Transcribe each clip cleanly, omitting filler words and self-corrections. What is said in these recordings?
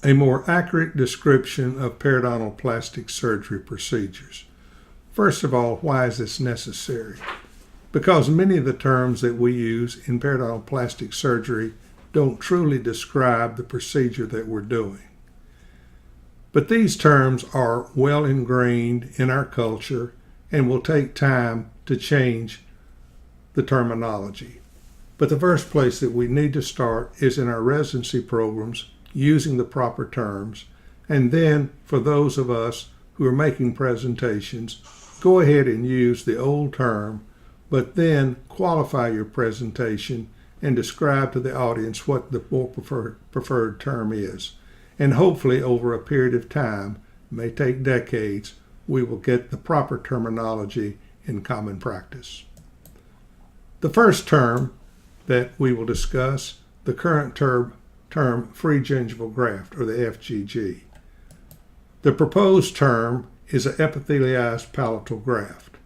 A more accurate description of periodontal plastic surgery procedures. First of all, why is this necessary? Because many of the terms that we use in periodontal plastic surgery don't truly describe the procedure that we're doing. But these terms are well ingrained in our culture and will take time to change the terminology. But the first place that we need to start is in our residency programs using the proper terms, and then for those of us who are making presentations, go ahead and use the old term, but then qualify your presentation and describe to the audience what the more preferred term is. And hopefully over a period of time, may take decades, we will get the proper terminology in common practice. The first term that we will discuss, the current term free gingival graft, or the FGG. The proposed term is an epithelialized palatal graft.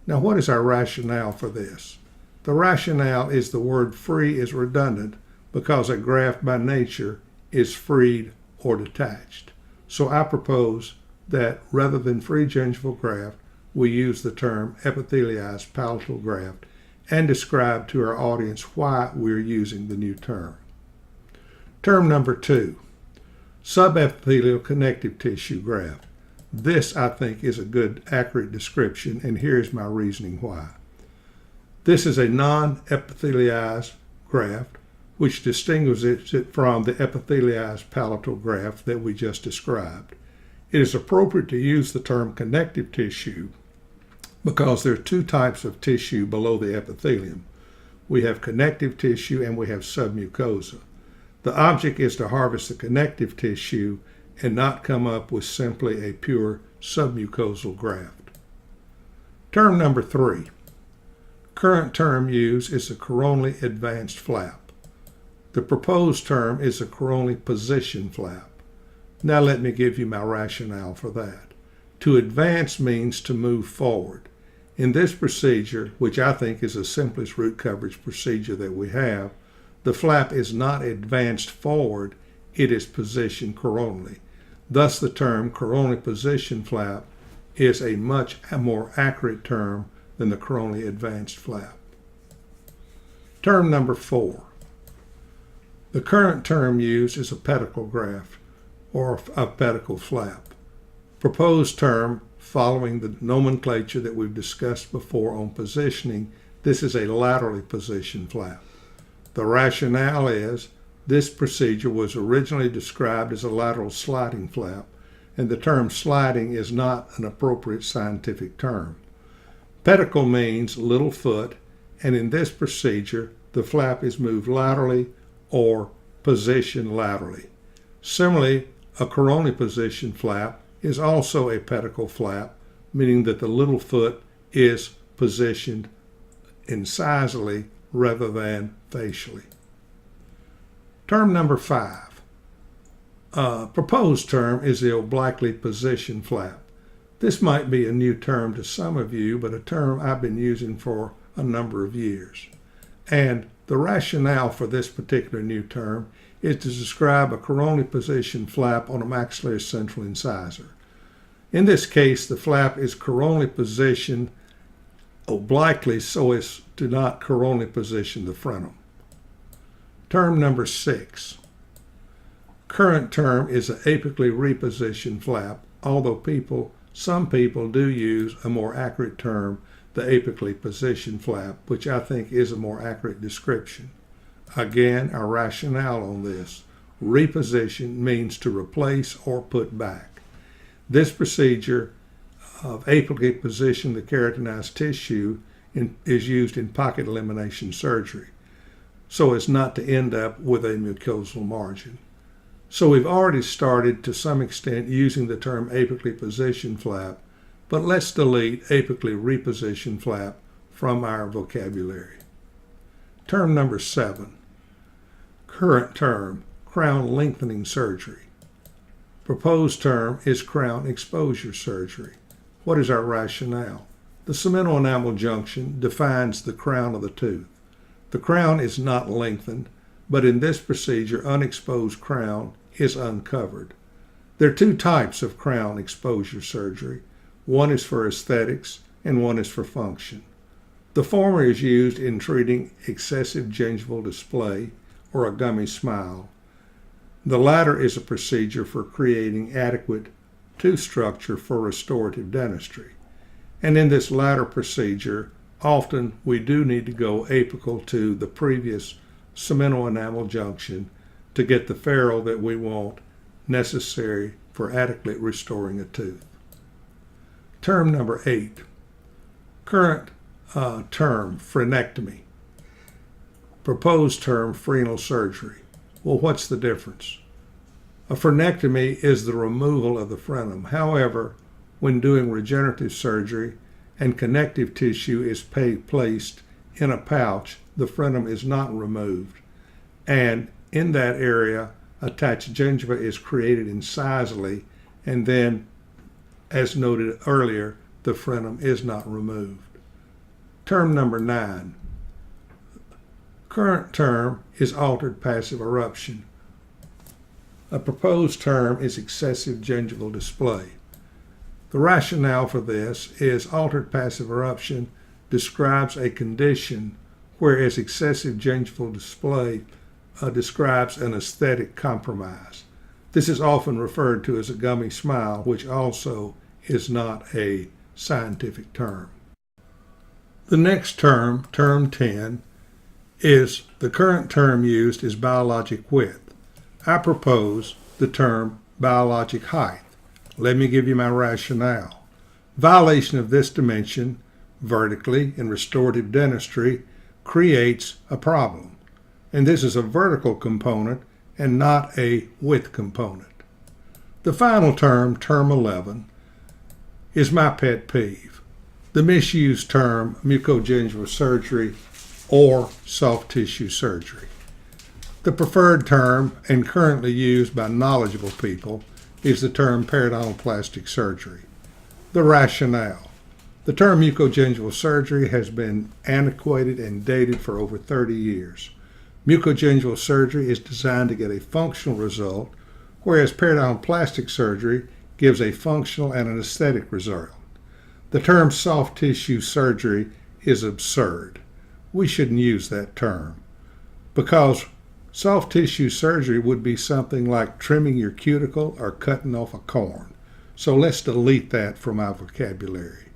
Now, what is our rationale for this? The rationale is the word free is redundant because a graft by nature is freed or detached. So I propose that rather than free gingival graft, we use the term epithelialized palatal graft and describe to our audience why we're using the new term. Term number 2, sub-epithelial connective tissue graft. This, I think, is a good, accurate description, and here's my reasoning why. This is a non-epithelialized graft, which distinguishes it from the epithelialized palatal graft that we just described. It is appropriate to use the term connective tissue because there are two types of tissue below the epithelium. We have connective tissue and we have submucosa. The object is to harvest the connective tissue and not come up with simply a pure submucosal graft. Term number 3. Current term used is a coronally advanced flap. The proposed term is a coronally positioned flap. Now let me give you my rationale for that. To advance means to move forward. In this procedure, which I think is the simplest root coverage procedure that we have, the flap is not advanced forward, it is positioned coronally. Thus the term coronally positioned flap is a much more accurate term than the coronally advanced flap. Term number 4. The current term used is a pedicle graft or a pedicle flap. Proposed term, following the nomenclature that we've discussed before on positioning, this is a laterally positioned flap. The rationale is this procedure was originally described as a lateral sliding flap, and the term sliding is not an appropriate scientific term. Pedicle means little foot, and in this procedure, the flap is moved laterally or positioned laterally. Similarly, a coronally positioned flap is also a pedicle flap, meaning that the little foot is positioned incisally rather than facially. Term number 5. Proposed term is the obliquely positioned flap. This might be a new term to some of you, but a term I've been using for a number of years. And the rationale for this particular new term is to describe a coronally positioned flap on a maxillary central incisor. In this case, the flap is coronally positioned obliquely so as to not coronally position the frenum. Term number 6. Current term is an apically repositioned flap, although some people do use a more accurate term, the apically positioned flap, which I think is a more accurate description. Again, our rationale on this. Reposition means to replace or put back. This procedure of apically position the keratinized tissue is used in pocket elimination surgery, so as not to end up with a mucosal margin. So we've already started to some extent using the term apically positioned flap, but let's delete apically repositioned flap from our vocabulary. Term number 7. Current term, crown lengthening surgery. Proposed term is crown exposure surgery. What is our rationale? The cemento enamel junction defines the crown of the tooth. The crown is not lengthened, but in this procedure, unexposed crown is uncovered. There are two types of crown exposure surgery. One is for aesthetics and one is for function. The former is used in treating excessive gingival display or a gummy smile. The latter is a procedure for creating adequate tooth structure for restorative dentistry. And in this latter procedure, often we do need to go apical to the previous cemento-enamel junction to get the ferrule that we want necessary for adequately restoring a tooth. Term number 8, current term, frenectomy. Proposed term, frenal surgery. Well, what's the difference? A frenectomy is the removal of the frenum. However, when doing regenerative surgery and connective tissue is placed in a pouch, the frenum is not removed. And in that area, attached gingiva is created incisally, and then, as noted earlier, the frenum is not removed. Term number 9. Current term is altered passive eruption. A proposed term is excessive gingival display. The rationale for this is altered passive eruption describes a condition, whereas excessive gingival display describes an aesthetic compromise. This is often referred to as a gummy smile, which also is not a scientific term. The next term, term 10, is the current term used is biologic width. I propose the term biologic height. Let me give you my rationale. Violation of this dimension vertically in restorative dentistry creates a problem. And this is a vertical component and not a width component. The final term, term 11, is my pet peeve. The misused term mucogingival surgery or soft tissue surgery. The preferred term, and currently used by knowledgeable people, is the term periodontal surgery. The rationale. The term mucogingival surgery has been antiquated and dated for over 30 years. Mucogingival surgery is designed to get a functional result, whereas periodontal surgery gives a functional and an aesthetic result. The term soft tissue surgery is absurd. We shouldn't use that term because soft tissue surgery would be something like trimming your cuticle or cutting off a corn. So let's delete that from our vocabulary.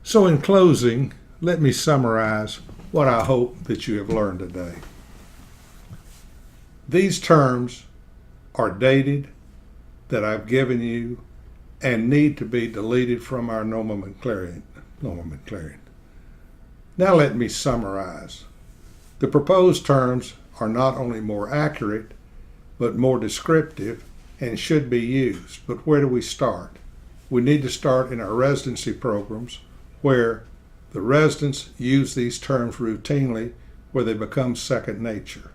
So in closing, let me summarize what I hope that you have learned today. These terms are dated that I've given you and need to be deleted from our nomenclature. Now let me summarize. The proposed terms are not only more accurate, but more descriptive and should be used. But where do we start? We need to start in our residency programs where the residents use these terms routinely, where they become second nature.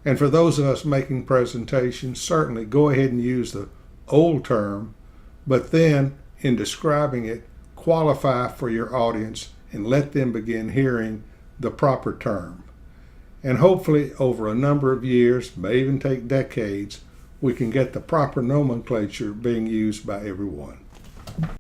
And for those of us making presentations, certainly go ahead and use the old term, but then in describing it, qualify for your audience and let them begin hearing the proper term. And hopefully over a number of years, may even take decades, we can get the proper nomenclature being used by everyone.